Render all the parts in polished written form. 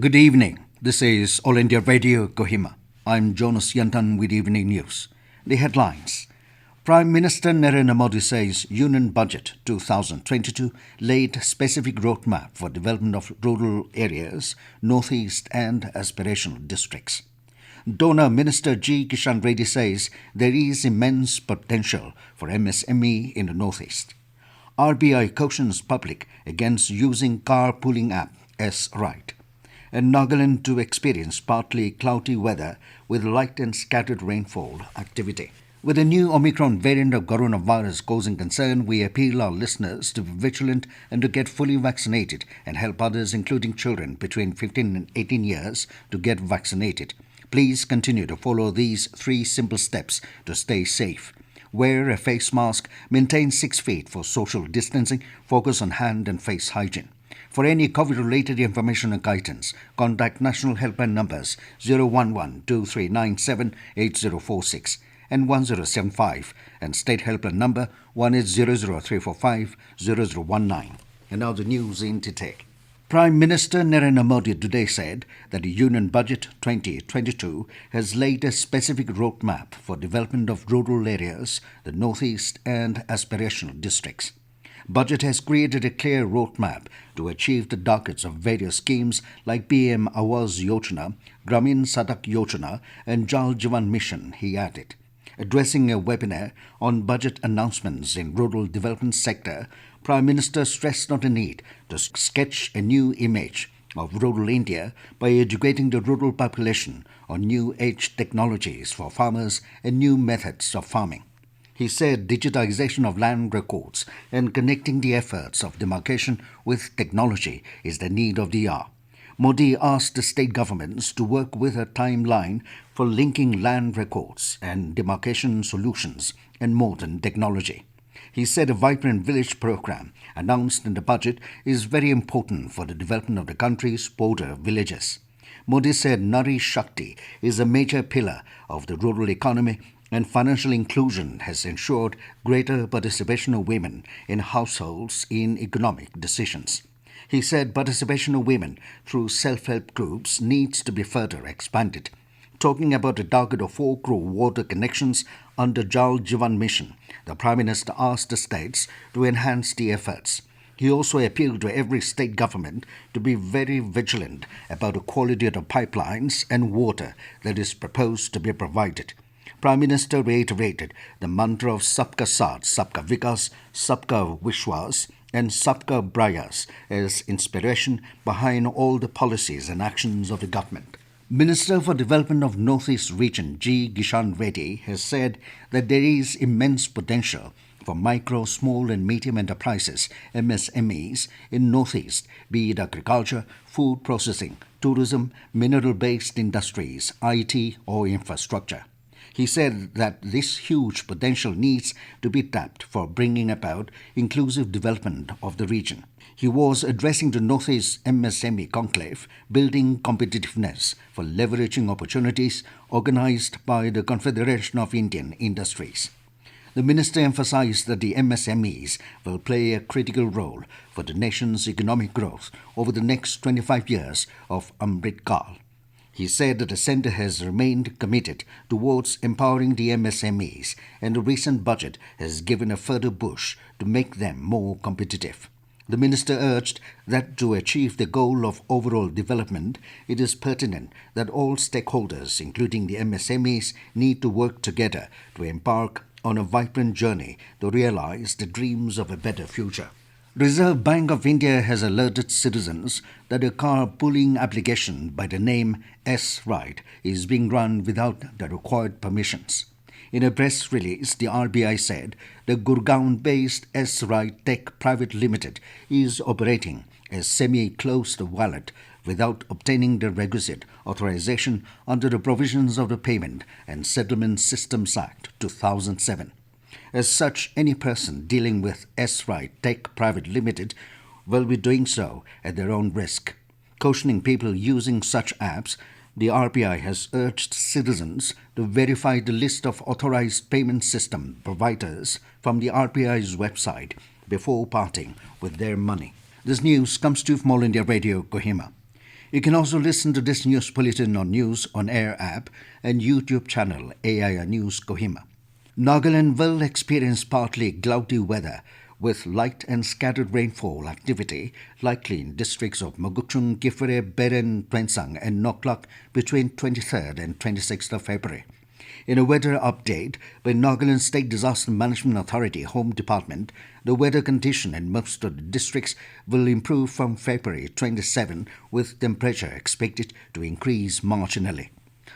Good evening. This is All India Radio Kohima. I'm Jonas Yantan with Evening News. The headlines. Prime Minister Narendra Modi says Union Budget 2022 laid specific roadmap for development of rural areas, northeast and aspirational districts. Donor Minister Kishan Reddy says there is immense potential for MSME in the northeast. RBI cautions public against using carpooling app sRide. And Nagaland to experience partly cloudy weather with light and scattered rainfall activity. With the new Omicron variant of coronavirus causing concern, we appeal our listeners to be vigilant and to get fully vaccinated and help others, including children between 15 and 18 years, to get vaccinated. Please continue to follow these 3 simple steps to stay safe. Wear a face mask, maintain 6 feet for social distancing, focus on hand and face hygiene. For any COVID-related information and guidance, contact national helpline numbers 011-2397-8046 and 1075 and state helpline number 1800-345-0019. And now the news in detail. Prime Minister Narendra Modi today said that the Union Budget 2022 has laid a specific roadmap for development of rural areas, the northeast and aspirational districts. Budget has created a clear roadmap to achieve the targets of various schemes like PM Awas Yojana, Gramin Sadak Yojana and Jal Jeevan Mission, he added. Addressing a webinar on budget announcements in rural development sector, Prime Minister stressed on the need to sketch a new image of rural India by educating the rural population on new age technologies for farmers and new methods of farming. He said digitization of land records and connecting the efforts of demarcation with technology is the need of the hour. Modi asked the state governments to work with a timeline for linking land records and demarcation solutions and modern technology. He said a vibrant village program announced in the budget is very important for the development of the country's border villages. Modi said Nari Shakti is a major pillar of the rural economy and financial inclusion has ensured greater participation of women in households in economic decisions. He said participation of women through self-help groups needs to be further expanded. Talking about a target of 4 crore water connections under Jal Jeevan Mission, the Prime Minister asked the states to enhance the efforts. He also appealed to every state government to be very vigilant about the quality of the pipelines and water that is proposed to be provided. Prime Minister reiterated the mantra of Sabka Saath, Sabka Vikas, Sabka Vishwas and Sabka Prayas as inspiration behind all the policies and actions of the government. Minister for Development of Northeast Region Kishan Reddy has said that there is immense potential for micro, small and medium enterprises, MSMEs, in Northeast, be it agriculture, food processing, tourism, mineral-based industries, IT or infrastructure. He said that this huge potential needs to be tapped for bringing about inclusive development of the region. He was addressing the Northeast MSME Conclave, Building Competitiveness for Leveraging Opportunities, organized by the Confederation of Indian Industries. The minister emphasized that the MSMEs will play a critical role for the nation's economic growth over the next 25 years of Amrit Kaal. He said that the centre has remained committed towards empowering the MSMEs and the recent budget has given a further push to make them more competitive. The minister urged that to achieve the goal of overall development, it is pertinent that all stakeholders, including the MSMEs, need to work together to embark on a vibrant journey to realize the dreams of a better future. Reserve Bank of India has alerted citizens that a carpooling application by the name sRide is being run without the required permissions. In a press release, the RBI said the Gurgaon-based sRide Tech Private Limited is operating a semi-closed wallet without obtaining the requisite authorization under the provisions of the Payment and Settlement Systems Act 2007. As such, any person dealing with sRide Tech Private Limited will be doing so at their own risk. Cautioning people using such apps, the RBI has urged citizens to verify the list of authorized payment system providers from the RBI's website before parting with their money. This news comes to you from All India Radio, Kohima. You can also listen to this news bulletin on News on Air app and YouTube channel AIR News Kohima. Nagaland will experience partly cloudy weather with light and scattered rainfall activity likely in districts of Moguchung, Kifere, Beren, Twensang and Noklak between 23rd and 26th of February. In a weather update by Nagaland State Disaster Management Authority Home Department, the weather condition in most of the districts will improve from February 27 with temperature expected to increase marginally.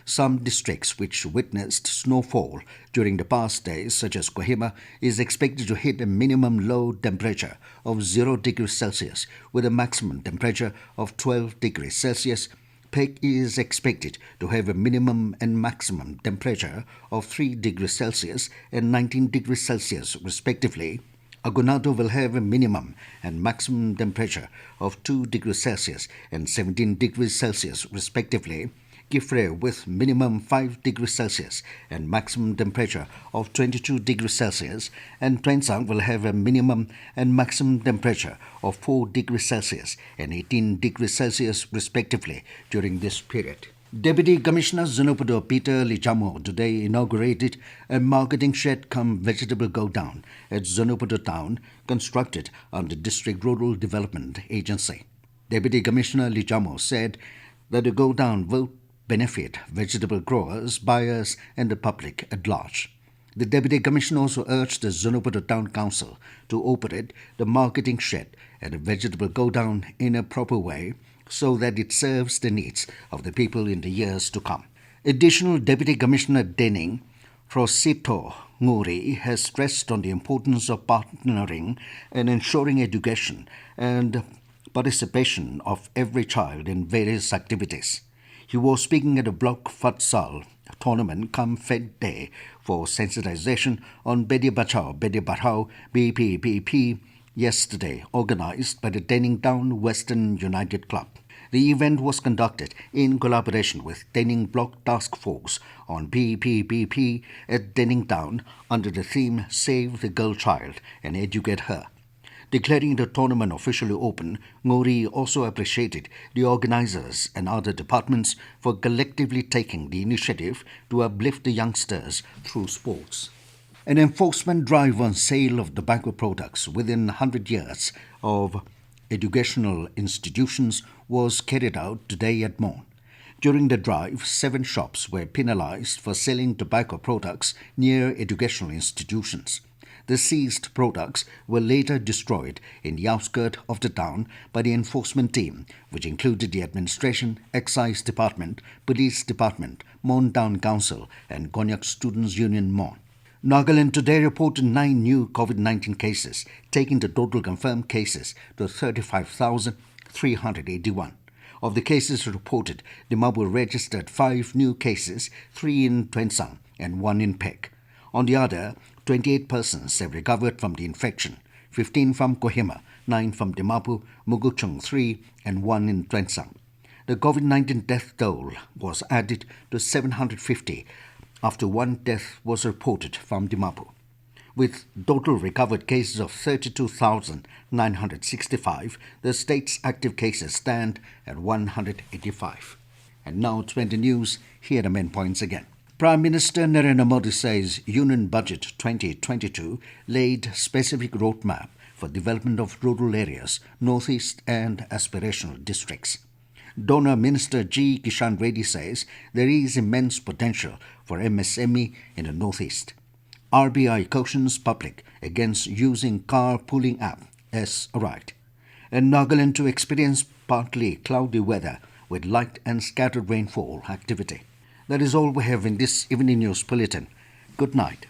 Some districts which witnessed snowfall during the past days, such as Kohima, is expected to hit a minimum low temperature of 0 degrees Celsius with a maximum temperature of 12 degrees Celsius. Pek is expected to have a minimum and maximum temperature of 3 degrees Celsius and 19 degrees Celsius respectively. Agunado will have a minimum and maximum temperature of 2 degrees Celsius and 17 degrees Celsius respectively. Kifre with minimum 5 degrees Celsius and maximum temperature of 22 degrees Celsius, and Twensang will have a minimum and maximum temperature of 4 degrees Celsius and 18 degrees Celsius respectively during this period. Deputy Commissioner Zunupudo Peter Lijamo today inaugurated a marketing shed cum vegetable go-down at Zunupudo town constructed under District Rural Development Agency. Deputy Commissioner Lijamo said that the go-down will benefit vegetable growers, buyers and the public at large. The Deputy Commissioner also urged the Zunupudo Town Council to operate the marketing shed and the vegetable go-down in a proper way so that it serves the needs of the people in the years to come. Additional Deputy Commissioner Denning Frosito Nguri has stressed on the importance of partnering and ensuring education and participation of every child in various activities. He was speaking at a block futsal tournament come Fed Day for sensitization on Bedi Bachao, Bedi Barhao, BPPP yesterday, organized by the Denning Town Western United Club. The event was conducted in collaboration with Denning Block Task Force on BPPP at Denning Town under the theme Save the Girl Child and Educate Her. Declaring the tournament officially open, Ngori also appreciated the organizers and other departments for collectively taking the initiative to uplift the youngsters through sports. An enforcement drive on sale of tobacco products within 100 years of educational institutions was carried out today at Mon. During the drive, 7 shops were penalized for selling tobacco products near educational institutions. The seized products were later destroyed in the outskirts of the town by the enforcement team, which included the administration, excise department, police department, Mon Town Council and Konyak Students' Union Mon. Nagaland today reported 9 new COVID-19 cases, taking the total confirmed cases to 35,381. Of the cases reported, Dimapur registered 5 new cases, 3 in Twensang and 1 in Pek. On the other, 28 persons have recovered from the infection, 15 from Kohima, 9 from Dimapur, Muguchung 3 and 1 in Twensang. The COVID-19 death toll was added to 750 after 1 death was reported from Dimapur. With total recovered cases of 32,965, the state's active cases stand at 185. And now 20 news, here are the main points again. Prime Minister Narendra Modi says Union Budget 2022 laid specific roadmap for development of rural areas, northeast and aspirational districts. Donor Minister G. Kishan Reddy says there is immense potential for MSME in the northeast. RBI cautions public against using carpooling app sRide. And Nagaland to experience partly cloudy weather with light and scattered rainfall activity. That is all we have in this evening news bulletin. Good night.